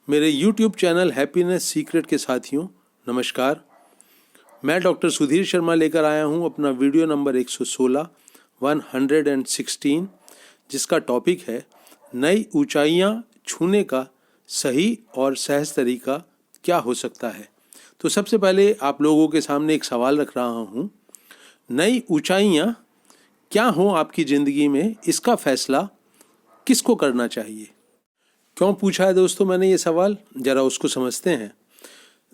मेरे YouTube channel happiness secret के साथियों नमस्कार। मैं डॉक्टर सुधीर शर्मा लेकर आया हूं अपना वीडियो नंबर 116 जिसका टॉपिक है नई ऊंचाइयां छूने का सही और सहज तरीका क्या हो सकता है। तो सबसे पहले आप लोगों के सामने एक सवाल रख रहा हूं, नई ऊंचाइयां क्या हो आपकी ज़िंदगी में, इसका फैसला किसको करना चाहिए। क्यों पूछा है दोस्तों मैंने ये सवाल, ज़रा उसको समझते हैं।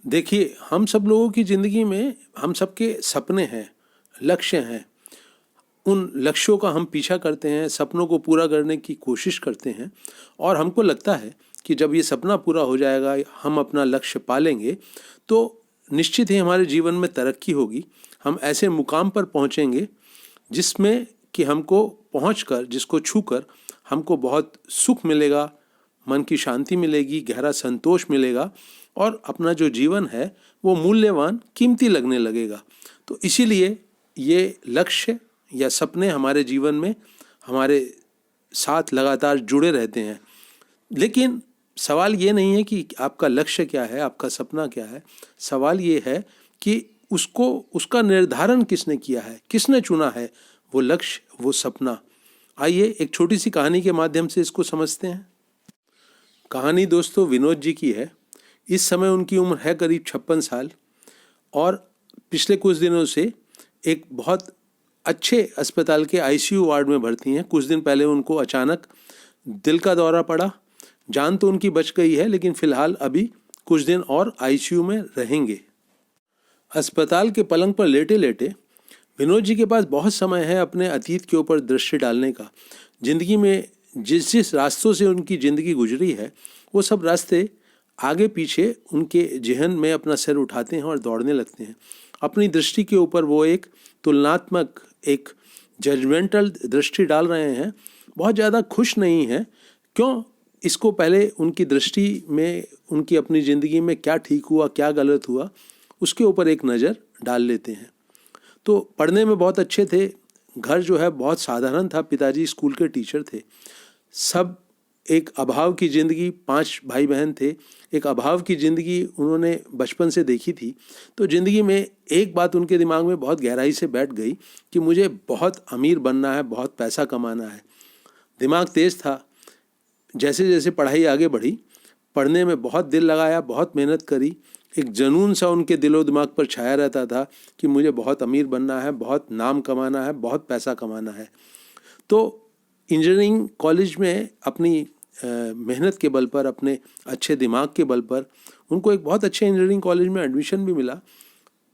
देखिए, हम सब लोगों की ज़िंदगी में हम सबके सपने हैं, लक्ष्य हैं। उन लक्ष्यों का हम पीछा करते हैं, सपनों को पूरा करने की कोशिश करते हैं और हमको लगता है कि जब ये सपना पूरा हो जाएगा, हम अपना लक्ष्य पा लेंगे तो निश्चित ही हमारे जीवन में तरक्की होगी। हम ऐसे मुकाम पर पहुँचेंगे जिसमें कि हमको पहुँचकर, जिसको छूकर हमको बहुत सुख मिलेगा, मन की शांति मिलेगी, गहरा संतोष मिलेगा और अपना जो जीवन है वो मूल्यवान, कीमती लगने लगेगा। तो इसीलिए ये लक्ष्य या सपने हमारे जीवन में हमारे साथ लगातार जुड़े रहते हैं। लेकिन सवाल ये नहीं है कि आपका लक्ष्य क्या है, आपका सपना क्या है। सवाल ये है कि उसका निर्धारण किसने किया है, किसने चुना है वो लक्ष्य, वो सपना। आइए एक छोटी सी कहानी के माध्यम से इसको समझते हैं। कहानी दोस्तों विनोद जी की है। इस समय उनकी उम्र है करीब 56 साल और पिछले कुछ दिनों से एक बहुत अच्छे अस्पताल के आईसीयू वार्ड में भर्ती हैं। कुछ दिन पहले उनको अचानक दिल का दौरा पड़ा। जान तो उनकी बच गई है, लेकिन फिलहाल अभी कुछ दिन और आईसीयू में रहेंगे। अस्पताल के पलंग पर लेटे लेटे विनोद जी के पास बहुत समय है अपने अतीत के ऊपर दृष्टि डालने का। जिंदगी में जिस जिस रास्तों से उनकी ज़िंदगी गुजरी है वो सब रास्ते आगे पीछे उनके जहन में अपना सिर उठाते हैं और दौड़ने लगते हैं। अपनी दृष्टि के ऊपर वो एक तुलनात्मक, एक जजमेंटल दृष्टि डाल रहे हैं। बहुत ज़्यादा खुश नहीं हैं। क्यों? इसको पहले उनकी दृष्टि में, उनकी अपनी ज़िंदगी में क्या ठीक हुआ, क्या गलत हुआ, उसके ऊपर एक नज़र डाल लेते हैं। तो पढ़ने में बहुत अच्छे थे। घर जो है बहुत साधारण था। पिताजी स्कूल के टीचर थे। सब एक अभाव की ज़िंदगी, 5 भाई बहन थे। एक अभाव की ज़िंदगी उन्होंने बचपन से देखी थी। तो ज़िंदगी में एक बात उनके दिमाग में बहुत गहराई से बैठ गई कि मुझे बहुत अमीर बनना है, बहुत पैसा कमाना है। दिमाग तेज़ था। जैसे जैसे पढ़ाई आगे बढ़ी, पढ़ने में बहुत दिल लगाया, बहुत मेहनत करी। एक जुनून सा उनके दिलो दिमाग पर छाया रहता था कि मुझे बहुत अमीर बनना है, बहुत नाम कमाना है, बहुत पैसा कमाना है। तो इंजीनियरिंग कॉलेज में अपनी मेहनत के बल पर, अपने अच्छे दिमाग के बल पर उनको एक बहुत अच्छे इंजीनियरिंग कॉलेज में एडमिशन भी मिला।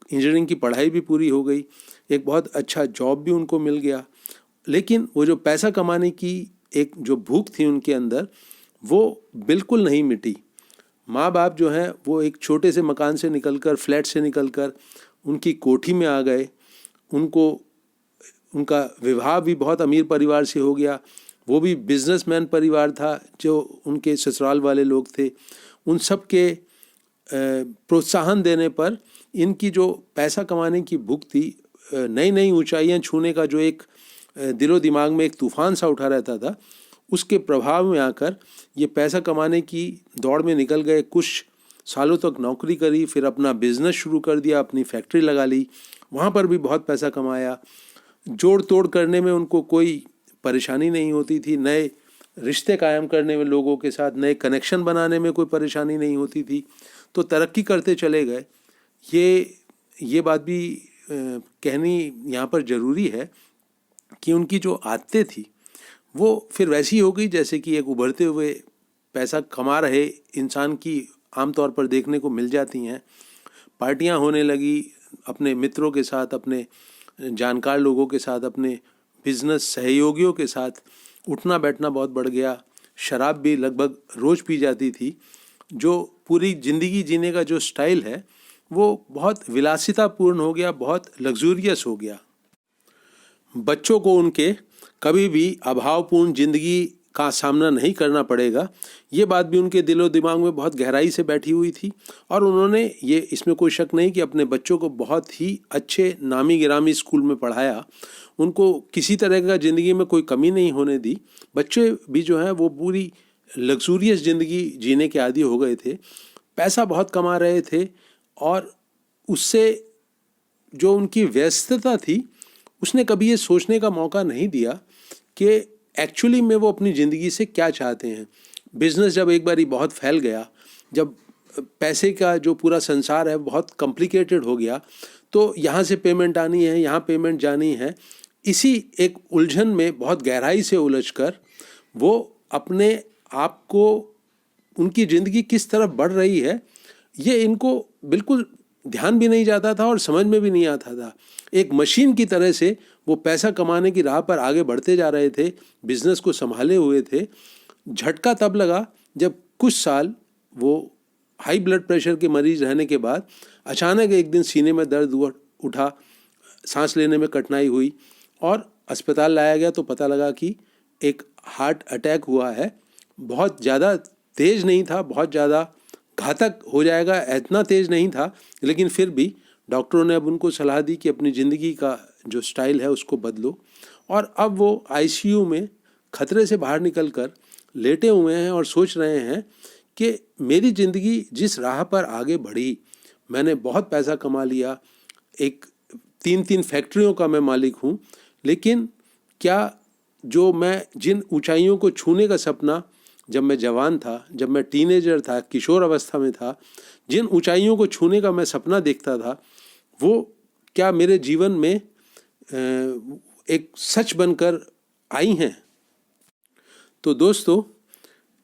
इंजीनियरिंग की पढ़ाई भी पूरी हो गई। एक बहुत अच्छा जॉब भी उनको मिल गया। लेकिन वो जो पैसा कमाने की एक जो भूख थी उनके अंदर, वो बिल्कुल नहीं मिटी। माँ बाप जो हैं वो एक छोटे से मकान से निकलकर, फ्लैट से निकलकर उनकी कोठी में आ गए। उनका विवाह भी बहुत अमीर परिवार से हो गया। वो भी बिजनेसमैन परिवार था जो उनके ससुराल वाले लोग थे। उन सब के प्रोत्साहन देने पर इनकी जो पैसा कमाने की भूख थी, नई नई ऊंचाइयां छूने का जो एक दिलो दिमाग में एक तूफान सा उठा रहता था, उसके प्रभाव में आकर ये पैसा कमाने की दौड़ में निकल गए। कुछ सालों तक नौकरी करी, फिर अपना बिजनेस शुरू कर दिया, अपनी फैक्ट्री लगा ली। वहाँ पर भी बहुत पैसा कमाया। जोड़ तोड़ करने में उनको कोई परेशानी नहीं होती थी। नए रिश्ते कायम करने में लोगों के साथ, नए कनेक्शन बनाने में कोई परेशानी नहीं होती थी। तो तरक्की करते चले गए। ये बात भी कहनी यहाँ पर ज़रूरी है कि उनकी जो आदतें थी वो फिर वैसी हो गई जैसे कि एक उभरते हुए पैसा कमा रहे इंसान की आमतौर पर देखने को मिल जाती हैं। पार्टियां होने लगी अपने मित्रों के साथ, अपने जानकार लोगों के साथ, अपने बिजनेस सहयोगियों के साथ। उठना बैठना बहुत बढ़ गया। शराब भी लगभग रोज़ पी जाती थी। जो पूरी ज़िंदगी जीने का जो स्टाइल है वो बहुत विलासितापूर्ण हो गया, बहुत लग्जूरियस हो गया। बच्चों को उनके कभी भी अभावपूर्ण ज़िंदगी का सामना नहीं करना पड़ेगा, ये बात भी उनके दिलो दिमाग में बहुत गहराई से बैठी हुई थी। और उन्होंने ये, इसमें कोई शक नहीं कि अपने बच्चों को बहुत ही अच्छे नामी गिरामी स्कूल में पढ़ाया। उनको किसी तरह का ज़िंदगी में कोई कमी नहीं होने दी। बच्चे भी जो हैं वो पूरी लग्जूरियस ज़िंदगी जीने के आदी हो गए थे, पैसा बहुत कमा रहे थे और उससे जो उनकी व्यस्तता थी उसने कभी ये सोचने का मौका नहीं दिया कि एक्चुअली में वो अपनी ज़िंदगी से क्या चाहते हैं। बिजनेस जब एक बारी बहुत फैल गया, जब पैसे का जो पूरा संसार है बहुत कॉम्प्लिकेटेड हो गया, तो यहाँ से पेमेंट आनी है, यहाँ पेमेंट जानी है, इसी एक उलझन में बहुत गहराई से उलझकर वो अपने आप को, उनकी ज़िंदगी किस तरफ बढ़ रही है ये इनको बिल्कुल ध्यान भी नहीं जाता था और समझ में भी नहीं आता था। एक मशीन की तरह से वो पैसा कमाने की राह पर आगे बढ़ते जा रहे थे, बिजनेस को संभाले हुए थे। झटका तब लगा जब कुछ साल वो हाई ब्लड प्रेशर के मरीज रहने के बाद अचानक एक दिन सीने में दर्द उठा, सांस लेने में कठिनाई हुई और अस्पताल लाया गया तो पता लगा कि एक हार्ट अटैक हुआ है। बहुत ज़्यादा तेज़ नहीं था, बहुत ज़्यादा घातक हो जाएगा इतना तेज़ नहीं था, लेकिन फिर भी डॉक्टरों ने अब उनको सलाह दी कि अपनी ज़िंदगी का जो स्टाइल है उसको बदलो। और अब वो आईसीयू में खतरे से बाहर निकलकर लेटे हुए हैं और सोच रहे हैं कि मेरी ज़िंदगी जिस राह पर आगे बढ़ी, मैंने बहुत पैसा कमा लिया, एक 3-3 फैक्ट्रियों का मैं मालिक हूँ, लेकिन क्या जो मैं जिन ऊंचाइयों को छूने का सपना जब मैं जवान था, जब मैं टीनेजर था, किशोर अवस्था में था, जिन ऊंचाइयों को छूने का मैं सपना देखता था, वो क्या मेरे जीवन में एक सच बनकर आई हैं। तो दोस्तों,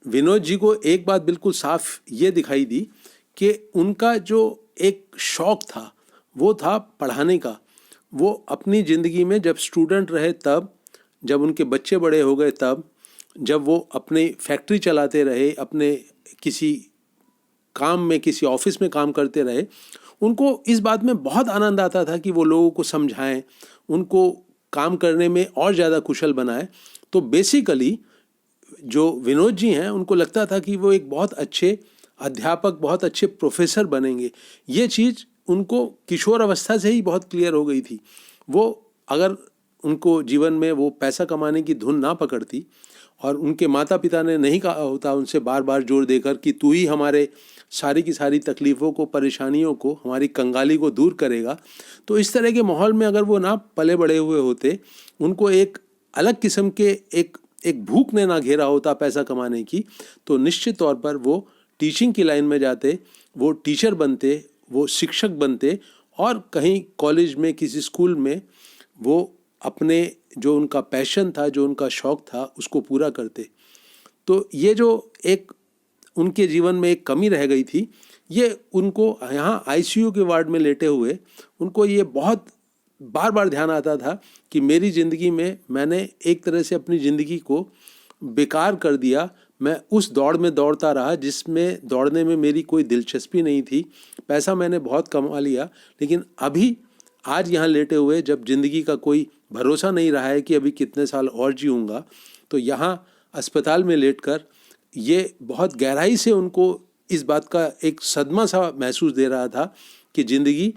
विनोद जी को एक बात बिल्कुल साफ ये दिखाई दी कि उनका जो एक शौक़ था वो था पढ़ाने का। वो अपनी ज़िंदगी में जब स्टूडेंट रहे तब, जब उनके बच्चे बड़े हो गए तब, जब वो अपनी फैक्ट्री चलाते रहे, अपने किसी काम में, किसी ऑफिस में काम करते रहे, उनको इस बात में बहुत आनंद आता था कि वो लोगों को समझाएं, उनको काम करने में और ज़्यादा कुशल बनाएं। तो बेसिकली जो विनोद जी हैं उनको लगता था कि वो एक बहुत अच्छे अध्यापक, बहुत अच्छे प्रोफेसर बनेंगे। ये चीज़ उनको किशोर अवस्था से ही बहुत क्लियर हो गई थी। वो अगर उनको जीवन में वो पैसा कमाने की धुन ना पकड़ती और उनके माता पिता ने नहीं कहा होता उनसे बार बार जोर देकर कि तू ही हमारे सारी की सारी तकलीफ़ों को, परेशानियों को, हमारी कंगाली को दूर करेगा, तो इस तरह के माहौल में अगर वो ना पले बड़े हुए होते, उनको एक अलग किस्म के एक भूख ने ना घेरा होता पैसा कमाने की, तो निश्चित तौर पर वो टीचिंग की लाइन में जाते, वो टीचर बनते, वो शिक्षक बनते और कहीं कॉलेज में, किसी स्कूल में वो अपने जो उनका पैशन था, जो उनका शौक़ था, उसको पूरा करते। तो ये जो एक उनके जीवन में एक कमी रह गई थी, ये उनको यहाँ आईसीयू के वार्ड में लेटे हुए उनको ये बहुत बार बार ध्यान आता था कि मेरी ज़िंदगी में मैंने एक तरह से अपनी ज़िंदगी को बेकार कर दिया। मैं उस दौड़ में दौड़ता रहा जिसमें दौड़ने में मेरी कोई दिलचस्पी नहीं थी। पैसा मैंने बहुत कमा लिया, लेकिन अभी आज यहाँ लेटे हुए जब ज़िंदगी का कोई भरोसा नहीं रहा है कि अभी कितने साल और जीऊँगा, तो यहाँ अस्पताल में लेटकर ये बहुत गहराई से उनको इस बात का एक सदमा सा महसूस दे रहा था कि ज़िंदगी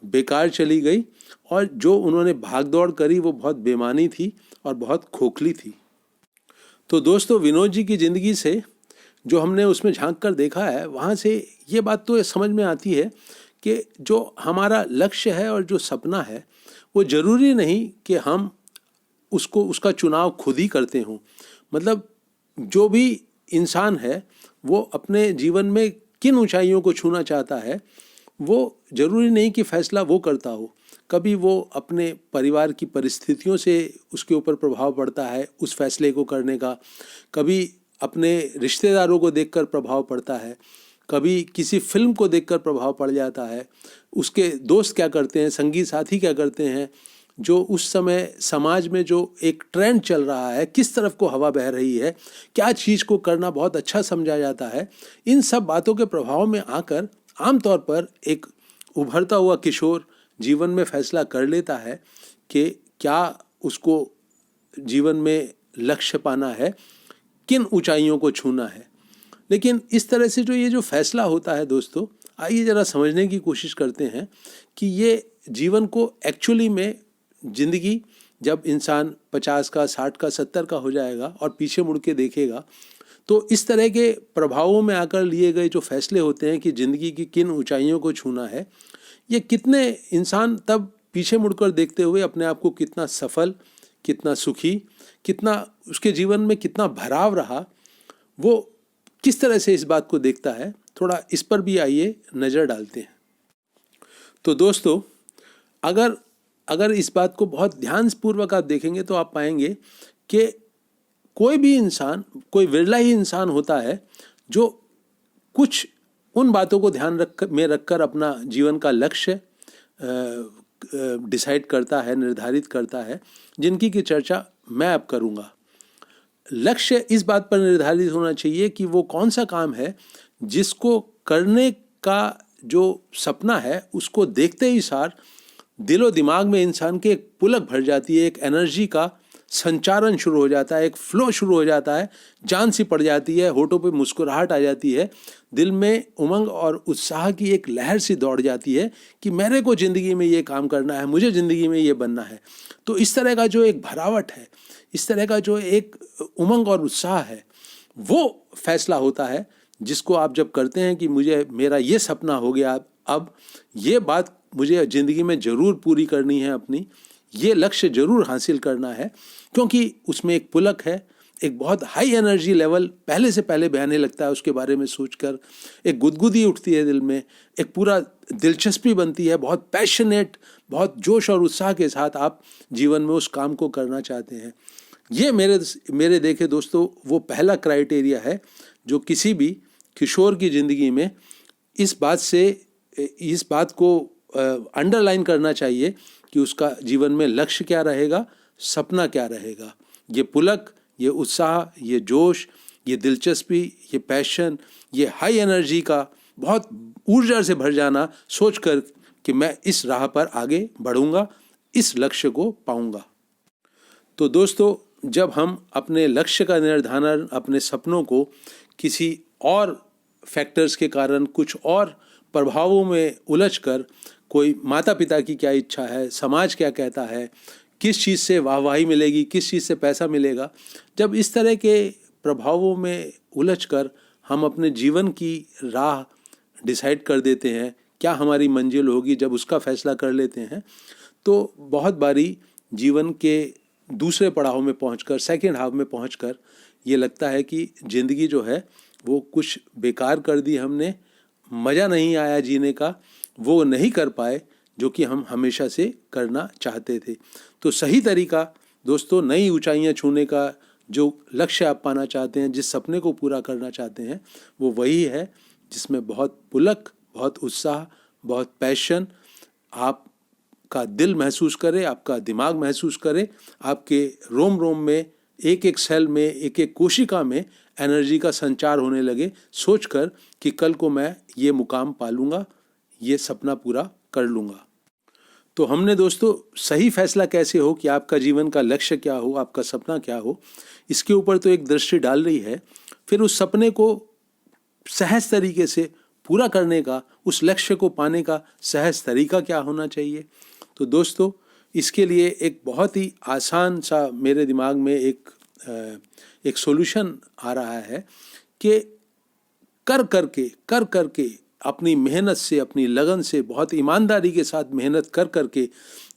बेकार चली गई और जो उन्होंने भाग दौड़ करी वो बहुत बेमानी थी और बहुत खोखली थी। तो दोस्तों, विनोद जी की ज़िंदगी से जो हमने उसमें झांक कर देखा है, वहाँ से ये बात तो समझ में आती है कि जो हमारा लक्ष्य है और जो सपना है, वो ज़रूरी नहीं कि हम उसका चुनाव खुद ही करते हों। मतलब जो भी इंसान है वो अपने जीवन में किन ऊंचाइयों को छूना चाहता है, वो ज़रूरी नहीं कि फ़ैसला वो करता हो। कभी वो अपने परिवार की परिस्थितियों से उसके ऊपर प्रभाव पड़ता है उस फैसले को करने का, कभी अपने रिश्तेदारों को देखकर प्रभाव पड़ता है, कभी किसी फिल्म को देखकर प्रभाव पड़ जाता है, उसके दोस्त क्या करते हैं, संगी साथी क्या करते हैं, जो उस समय समाज में जो एक ट्रेंड चल रहा है, किस तरफ को हवा बह रही है, क्या चीज़ को करना बहुत अच्छा समझा जाता है, इन सब बातों के प्रभाव में आकर आमतौर पर एक उभरता हुआ किशोर जीवन में फैसला कर लेता है कि क्या उसको जीवन में लक्ष्य पाना है, किन ऊंचाइयों को छूना है। लेकिन इस तरह से जो ये जो फैसला होता है दोस्तों, आइए ज़रा समझने की कोशिश करते हैं कि ये जीवन को एक्चुअली में ज़िंदगी जब इंसान 50 का, 60 का, 70 का हो जाएगा और पीछे मुड़ के देखेगा, तो इस तरह के प्रभावों में आकर लिए गए जो फैसले होते हैं कि ज़िंदगी की किन ऊंचाइयों को छूना है, ये कितने इंसान तब पीछे मुड़कर देखते हुए अपने आप को कितना सफल, कितना सुखी, कितना उसके जीवन में कितना भराव रहा, वो किस तरह से इस बात को देखता है, थोड़ा इस पर भी आइए नज़र डालते हैं। तो दोस्तों, अगर इस बात को बहुत ध्यानपूर्वक आप देखेंगे तो आप पाएंगे कि कोई भी इंसान, कोई विरला ही इंसान होता है जो कुछ उन बातों को ध्यान रखकर अपना जीवन का लक्ष्य डिसाइड करता है, निर्धारित करता है, जिनकी की चर्चा मैं अब करूँगा। लक्ष्य इस बात पर निर्धारित होना चाहिए कि वो कौन सा काम है जिसको करने का जो सपना है उसको देखते ही सार दिलो दिमाग में इंसान के एक पुलक भर जाती है, एक एनर्जी का संचारण शुरू हो जाता है, एक फ्लो शुरू हो जाता है, जान सी पड़ जाती है, होठों पे मुस्कुराहट आ जाती है, दिल में उमंग और उत्साह की एक लहर सी दौड़ जाती है कि मेरे को ज़िंदगी में ये काम करना है, मुझे ज़िंदगी में ये बनना है। तो इस तरह का जो एक भरावट है, इस तरह का जो एक उमंग और उत्साह है, वो फैसला होता है जिसको आप जब करते हैं कि मेरा ये सपना हो गया, अब ये बात मुझे ज़िंदगी में ज़रूर पूरी करनी है, अपनी ये लक्ष्य ज़रूर हासिल करना है, क्योंकि उसमें एक पुलक है, एक बहुत हाई एनर्जी लेवल पहले से पहले बहने लगता है उसके बारे में सोचकर, एक गुदगुदी उठती है दिल में, एक पूरा दिलचस्पी बनती है, बहुत पैशनेट, बहुत जोश और उत्साह के साथ आप जीवन में उस काम को करना चाहते हैं। ये मेरे देखे दोस्तों वो पहला क्राइटेरिया है जो किसी भी किशोर की ज़िंदगी में इस बात को अंडरलाइन करना चाहिए कि उसका जीवन में लक्ष्य क्या रहेगा, सपना क्या रहेगा। ये पुलक, ये उत्साह, ये जोश, ये दिलचस्पी, ये पैशन, ये हाई एनर्जी का बहुत ऊर्जा से भर जाना सोचकर कि मैं इस राह पर आगे बढ़ूंगा, इस लक्ष्य को पाऊंगा। तो दोस्तों, जब हम अपने लक्ष्य का निर्धारण, अपने सपनों को किसी और फैक्टर्स के कारण, कुछ और प्रभावों में उलझकर, कोई माता पिता की क्या इच्छा है, समाज क्या कहता है, किस चीज़ से वाहवाही मिलेगी, किस चीज़ से पैसा मिलेगा, जब इस तरह के प्रभावों में उलझकर हम अपने जीवन की राह डिसाइड कर देते हैं, क्या हमारी मंजिल होगी, जब उसका फैसला कर लेते हैं, तो बहुत बारी जीवन के दूसरे पड़ाव में पहुंचकर, सेकंड हाफ में पहुंचकर ये लगता है कि ज़िंदगी जो है वो कुछ बेकार कर दी हमने, मज़ा नहीं आया जीने का, वो नहीं कर पाए जो कि हम हमेशा से करना चाहते थे। तो सही तरीका दोस्तों, नई ऊंचाइयां छूने का जो लक्ष्य आप पाना चाहते हैं, जिस सपने को पूरा करना चाहते हैं, वो वही है जिसमें बहुत पुलक, बहुत उत्साह, बहुत पैशन आपका दिल महसूस करे, आपका दिमाग महसूस करे, आपके रोम रोम में, एक एक सेल में, एक एक कोशिका में एनर्जी का संचार होने लगे, सोचकर कि कल को मैं ये मुकाम पा लूँगा, ये सपना पूरा कर लूँगा। तो हमने दोस्तों सही फैसला कैसे हो कि आपका जीवन का लक्ष्य क्या हो, आपका सपना क्या हो, इसके ऊपर तो एक दृष्टि डाल रही है। फिर उस सपने को सहज तरीके से पूरा करने का, उस लक्ष्य को पाने का सहज तरीका क्या होना चाहिए। तो दोस्तों, इसके लिए एक बहुत ही आसान सा मेरे दिमाग में एक सॉल्यूशन आ रहा है कि कर करके अपनी मेहनत से, अपनी लगन से, बहुत ईमानदारी के साथ मेहनत कर करके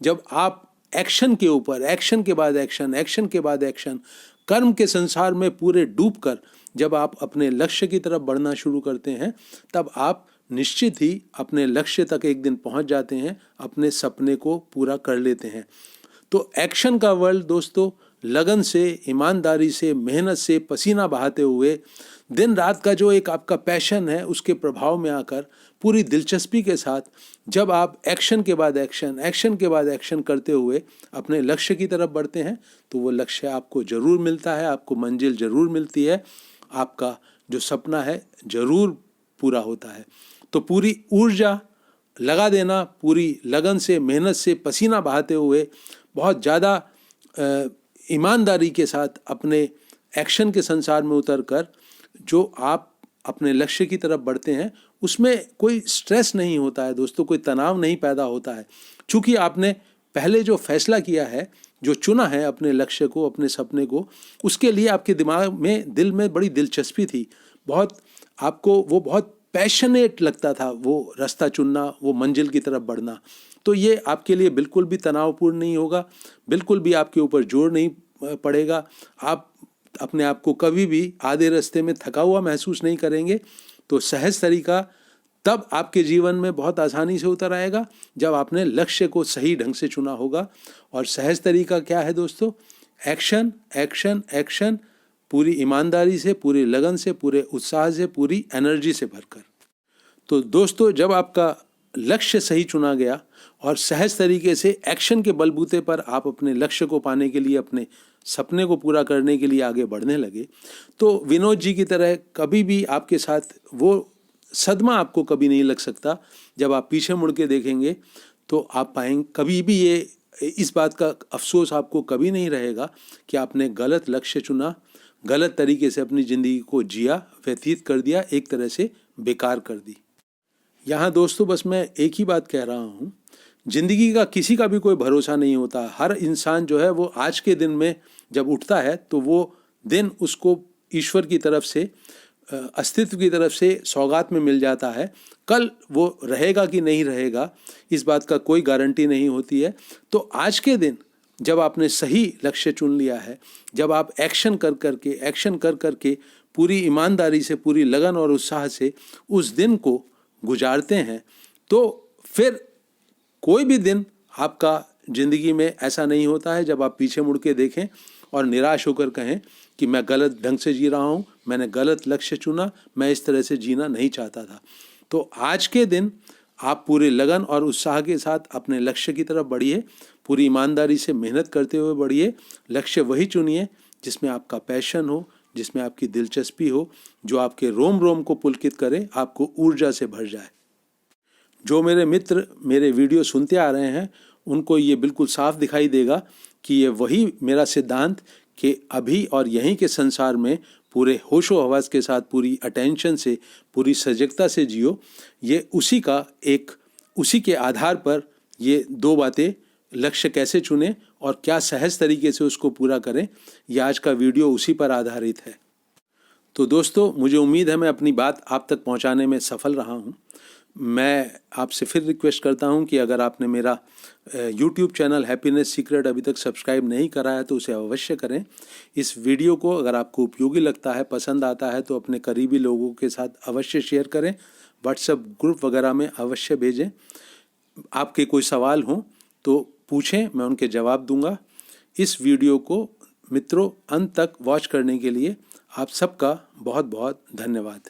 जब आप एक्शन के ऊपर, एक्शन के बाद एक्शन, एक्शन के बाद एक्शन, कर्म के संसार में पूरे डूबकर जब आप अपने लक्ष्य की तरफ बढ़ना शुरू करते हैं, तब आप निश्चित ही अपने लक्ष्य तक एक दिन पहुंच जाते हैं, अपने सपने को पूरा कर लेते हैं। तो एक्शन का वर्ल्ड दोस्तों, लगन से, ईमानदारी से, मेहनत से, पसीना बहाते हुए, दिन रात का जो एक आपका पैशन है उसके प्रभाव में आकर पूरी दिलचस्पी के साथ जब आप एक्शन के बाद एक्शन, एक्शन के बाद एक्शन करते हुए अपने लक्ष्य की तरफ बढ़ते हैं, तो वो लक्ष्य आपको ज़रूर मिलता है, आपको मंजिल ज़रूर मिलती है, आपका जो सपना है ज़रूर पूरा होता है। तो पूरी ऊर्जा लगा देना, पूरी लगन से, मेहनत से, पसीना बहाते हुए, बहुत ज़्यादा ईमानदारी के साथ अपने एक्शन के संसार में उतरकर जो आप अपने लक्ष्य की तरफ बढ़ते हैं, उसमें कोई स्ट्रेस नहीं होता है दोस्तों, कोई तनाव नहीं पैदा होता है, क्योंकि आपने पहले जो फैसला किया है जो चुना है अपने लक्ष्य को, अपने सपने को, उसके लिए आपके दिमाग में, दिल में बड़ी दिलचस्पी थी, बहुत आपको वो बहुत पैशनेट लगता था वो रास्ता चुनना, वो मंजिल की तरफ बढ़ना। तो ये आपके लिए बिल्कुल भी तनावपूर्ण नहीं होगा, बिल्कुल भी आपके ऊपर जोर नहीं पड़ेगा। आप अपने आप को कभी भी आधे रास्ते में थका हुआ महसूस नहीं करेंगे। तो सहज तरीका तब आपके जीवन में बहुत आसानी से उतर आएगा जब आपने लक्ष्य को सही ढंग से चुना होगा। और सहज तरीका क्या है दोस्तों? एक्शन, एक्शन, एक्शन, पूरी ईमानदारी से, पूरी लगन से, पूरे उत्साह से, पूरी एनर्जी से भरकर। तो दोस्तों, जब आपका लक्ष्य सही चुना गया और सहज तरीके से एक्शन के बलबूते पर आप अपने लक्ष्य को पाने के लिए, अपने सपने को पूरा करने के लिए आगे बढ़ने लगे, तो विनोद जी की तरह कभी भी आपके साथ वो सदमा आपको कभी नहीं लग सकता। जब आप पीछे मुड़ के देखेंगे तो आप पाएंगे, कभी भी ये इस बात का अफसोस आपको कभी नहीं रहेगा कि आपने गलत लक्ष्य चुना, गलत तरीके से अपनी ज़िंदगी को जिया, व्यतीत कर दिया, एक तरह से बेकार कर दी। यहाँ दोस्तों बस मैं एक ही बात कह रहा हूँ, ज़िंदगी का किसी का भी कोई भरोसा नहीं होता। हर इंसान जो है वो आज के दिन में जब उठता है तो वो दिन उसको ईश्वर की तरफ से, अस्तित्व की तरफ से सौगात में मिल जाता है। कल वो रहेगा कि नहीं रहेगा, इस बात का कोई गारंटी नहीं होती है। तो आज के दिन जब आपने सही लक्ष्य चुन लिया है, जब आप एक्शन कर करके पूरी ईमानदारी से, पूरी लगन और उत्साह से उस दिन को गुजारते हैं, तो फिर कोई भी दिन आपका ज़िंदगी में ऐसा नहीं होता है जब आप पीछे मुड़ के देखें और निराश होकर कहें कि मैं गलत ढंग से जी रहा हूँ, मैंने गलत लक्ष्य चुना, मैं इस तरह से जीना नहीं चाहता था। तो आज के दिन आप पूरे लगन और उत्साह के साथ अपने लक्ष्य की तरफ बढ़िए, पूरी ईमानदारी से मेहनत करते हुए बढ़िए। लक्ष्य वही चुनिए जिसमें आपका पैशन हो, जिसमें आपकी दिलचस्पी हो, जो आपके रोम रोम को पुलकित करे, आपको ऊर्जा से भर जाए। जो मेरे मित्र मेरे वीडियो सुनते आ रहे हैं उनको ये बिल्कुल साफ दिखाई देगा कि ये वही मेरा सिद्धांत कि अभी और यहीं के संसार में पूरे होशो हवास के साथ, पूरी अटेंशन से, पूरी सजगता से जियो, ये उसी के आधार पर ये दो बातें, लक्ष्य कैसे चुनें और क्या सहज तरीके से उसको पूरा करें, ये आज का वीडियो उसी पर आधारित है। तो दोस्तों, मुझे उम्मीद है मैं अपनी बात आप तक पहुंचाने में सफल रहा हूं। मैं आपसे फिर रिक्वेस्ट करता हूं कि अगर आपने मेरा YouTube चैनल हैप्पीनेस सीक्रेट अभी तक सब्सक्राइब नहीं करा है तो उसे अवश्य करें। इस वीडियो को अगर आपको उपयोगी लगता है, पसंद आता है, तो अपने करीबी लोगों के साथ अवश्य शेयर करें, व्हाट्सएप ग्रुप वगैरह में अवश्य भेजें। आपके कोई सवाल हों तो पूछें, मैं उनके जवाब दूंगा। इस वीडियो को मित्रों अंत तक वॉच करने के लिए आप सबका बहुत बहुत धन्यवाद।